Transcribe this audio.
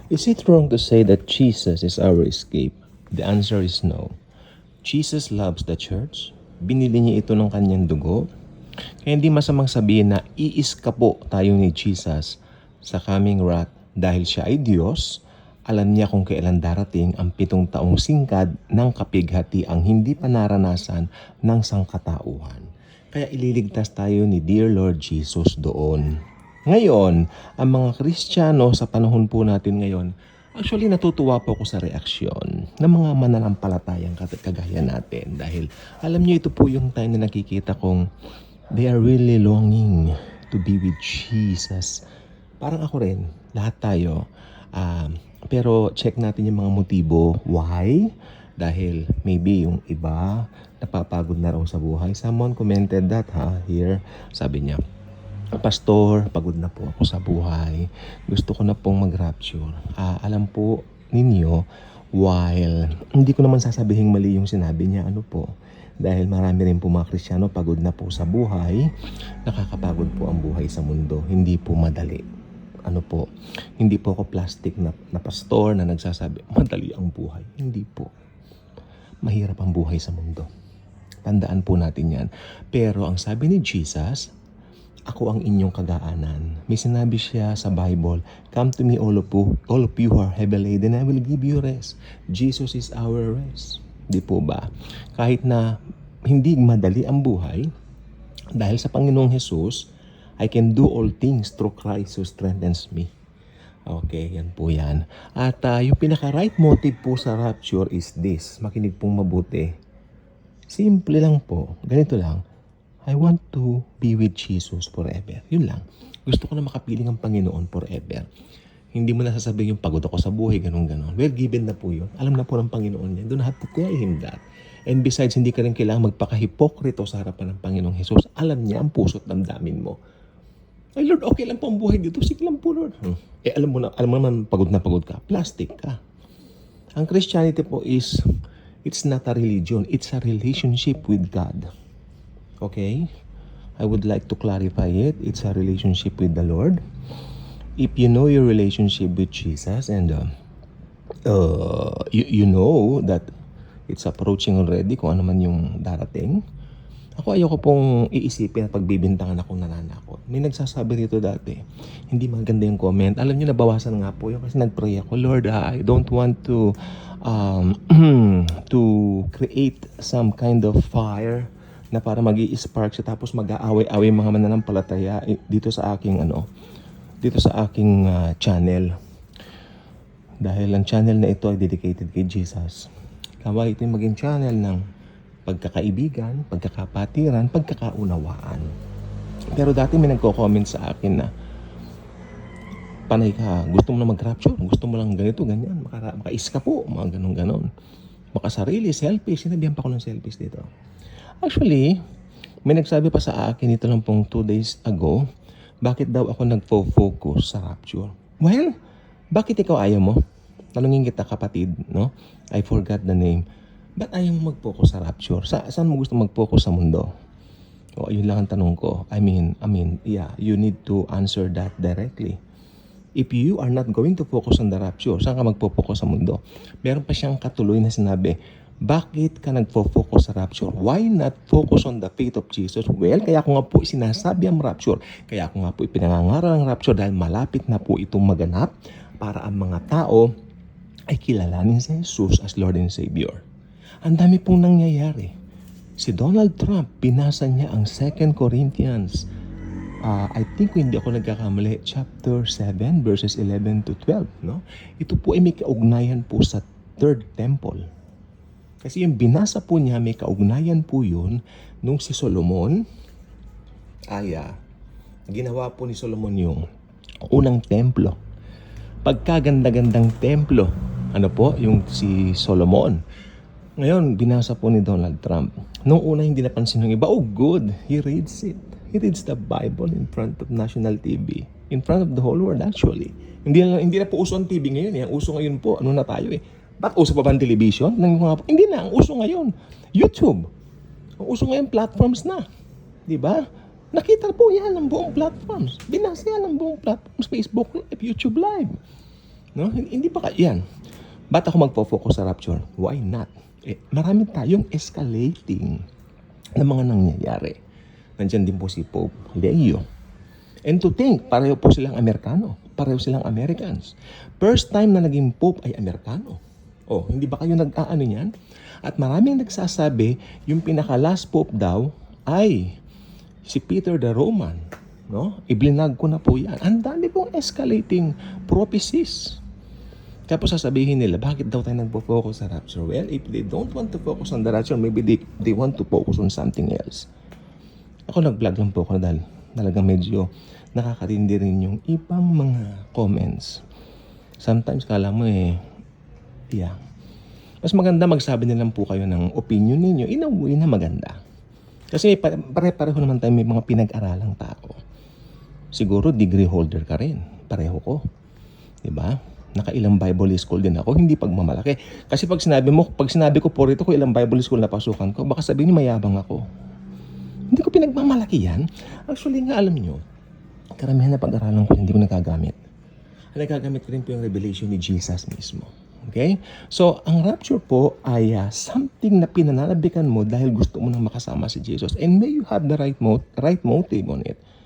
Is it wrong to say that Jesus is our escape? The answer is no. Jesus loves the church. Binili niya ito ng kanyang dugo. Kaya hindi masamang sabihin na iiskapo tayo ni Jesus sa coming wrath dahil siya ay Diyos. Alam niya kung kailan darating ang 7 taong singkad ng kapighati ang hindi pa naranasan ng sangkatauhan. Kaya ililigtas tayo ni Dear Lord Jesus doon. Ngayon, ang mga Kristiyano sa panahon po natin ngayon, actually natutuwa po ako sa reaksyon ng mga mananampalatayang kagaya natin. Dahil alam niyo ito po yung time na nakikita kong they are really longing to be with Jesus. Parang ako rin, lahat tayo. Pero check natin yung mga motibo. Why? Dahil maybe yung iba napapagod na raw sa buhay. Someone commented that here. Sabi niya, Pastor, pagod na po ako sa buhay. Gusto ko na pong mag-rapture. Alam po ninyo, while hindi ko naman sasabihin mali yung sinabi niya, dahil marami rin po mga Kristiyano pagod na po sa buhay, nakakapagod po ang buhay sa mundo. Hindi po madali. Hindi po ako plastic na pastor na nagsasabi, madali ang buhay. Hindi po. Mahirap ang buhay sa mundo. Tandaan po natin yan. Pero ang sabi ni Jesus, ako ang inyong kagaanan. May sinabi siya sa Bible, come to me all of you who are heavy laden, I will give you rest. Jesus is our rest. Di po ba? Kahit na hindi madali ang buhay, dahil sa Panginoong Jesus, I can do all things through Christ who strengthens me. Okay, yan po yan. At yung pinaka-right motive po sa rapture is this. Makinig pong mabuti. Simple lang po. Ganito lang. I want to be with Jesus forever. Yun lang. Gusto ko na makapiling ang Panginoon forever. Hindi mo na sasabihin yung pagod ako sa buhay, ganun-ganon. Well, given na po yun. Alam na po ng Panginoon niya. Don't have to tell him that. And besides, hindi ka rin kailangan magpaka-hipokrito sa harapan ng Panginoong Jesus. Alam niya ang puso't damdamin mo. Ay Lord, okay lang po ang buhay dito. Sige lang po Lord. Alam mo naman pagod ka. Plastic ka. Ang Christianity po is, it's not a religion. It's a relationship with God. Okay? I would like to clarify it. It's a relationship with the Lord. If you know your relationship with Jesus and you know that it's approaching already kung ano man yung darating, ayoko pong iisipin at pagbibintangan akong nananakot. May nagsasabi dito dati, hindi maganda yung comment. Alam niyo, nabawasan nga po yun kasi nag-pray ako, Lord, I don't want to to create some kind of fire na para mag-i-spark siya tapos mag-aaway-away mga mananampalataya dito sa aking channel. Dahil ang channel na ito ay dedicated kay Jesus. Kaya ito yung maging channel ng pagkakaibigan, pagkakapatiran, pagkakaunawaan. Pero dati may nagko-comment sa akin na panay ka, gusto mo na mag-rapture, gusto mo lang ganito, ganyan, maka-iska po, mga ganun-ganon. Makasarili, selfish, sinabihan pa ko ng selfish dito. Actually, may nagsabi pa sa akin ito lang pong 2 days ago, bakit daw ako nagfo-focus sa rapture? Well, bakit ikaw ayaw mo? Tanungin kita kapatid, no? I forgot the name. Ba't ayaw mo mag-focus sa rapture? Saan mo gusto mag-focus sa mundo? O, yun lang ang tanong ko. I mean, yeah, you need to answer that directly. If you are not going to focus on the rapture, saan ka magpo-focus sa mundo? Meron pa siyang katuloy na sinabi, bakit ka nagfo-focus sa rapture? Why not focus on the faith of Jesus? Well, kaya ko nga po sinasabi ang rapture. Kaya ko nga po ipinangangaral ang rapture dahil malapit na po itong maganap para ang mga tao ay kilalanin si Jesus as Lord and Savior. Ang dami pong nangyayari. Si Donald Trump, binasa niya ang 2 Corinthians. I think hindi ako nagkakamali, chapter 7 verses 11 to 12. No? Ito po ay may kaugnayan po sa Third Temple. Kasi yung binasa po niya, may kaugnayan po yun nung si Solomon, ginawa po ni Solomon yung unang templo. Pagkaganda-gandang templo, yung si Solomon. Ngayon, binasa po ni Donald Trump. Nung una, hindi napansin ng iba, oh good, he reads it. He reads the Bible in front of national TV. In front of the whole world actually. Hindi na po uso ang TV ngayon. Ang uso ngayon po, na tayo Ba't uso pa ba ang television? Hindi na, ang uso ngayon. YouTube. Ang uso ngayon, platforms na. Diba? Nakita po yan ng buong platforms. Binasa yan ng buong platforms. Facebook Live, YouTube Live. No? Hindi pa yan. Ba't ako magpo-focus sa rapture? Why not? Marami tayong escalating na mga nangyayari. Nandiyan din po si Pope Leo. And to think, pareho po silang Amerikano. Pareho silang Americans. First time na naging Pope ay Amerikano. Hindi ba kayo nag-aano niyan? At maraming nagsasabi, yung pinaka-last Pope daw ay si Peter the Roman. No? Iblinag ko na po yan. Ang dami pong escalating prophecies. Tapos sasabihin nila, bakit daw tayo nagpo-focus sa rapture? Well, if they don't want to focus on the rapture, maybe they want to focus on something else. Ako nag-vlog lang po ako dahil talagang medyo nakakatindi rin yung ibang mga comments. Sometimes kala mo mas maganda magsabi na lang po kayo ng opinion ninyo in a way na maganda. Kasi pare-pareho naman tayo may mga pinag-aralang tao. Siguro degree holder ka rin. Pareho ko. Diba? Nakailang Bible school din ako, hindi pagmamalaki. Kasi pag sinabi ko po rito ko ilang Bible school na pasukan ko, baka sabihin niyo mayabang ako. Hindi ko pinagmamalaki yan. Actually nga alam niyo, karamihan na pag-aralan ko hindi ko nagagamit. Ang nagagamit ko rin po yung revelation ni Jesus mismo. Okay? So, ang rapture po ay something na pinananabikan mo dahil gusto mo nang makasama si Jesus. And may you have the right motive on it.